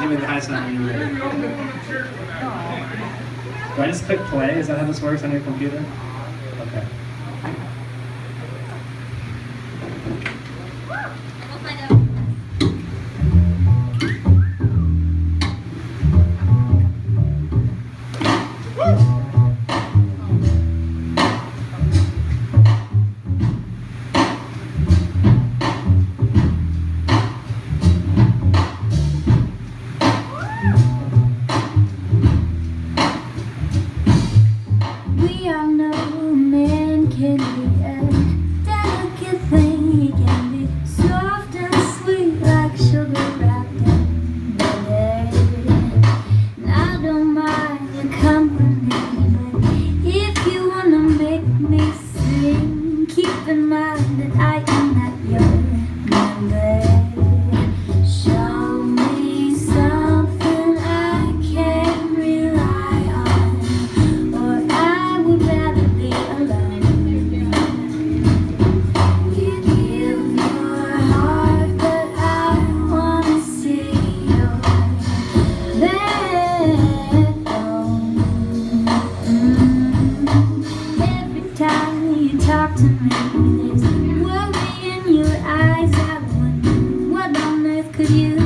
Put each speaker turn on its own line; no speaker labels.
give me the highest number you're ready. Do I just click play? Is that how this works on your computer? Okay.
We all know man can be a delicate thing. He can be soft and sweet like sugar wrapped in leather. And I don't mind your company, but if you wanna make me sing, keep in mind that I am not your member. Show me something I can rely on, or I would rather be alone. You give your heart, but I wanna see your backbone. Every time you talk to me, there's worry in your eyes. I wonder, what on earth could you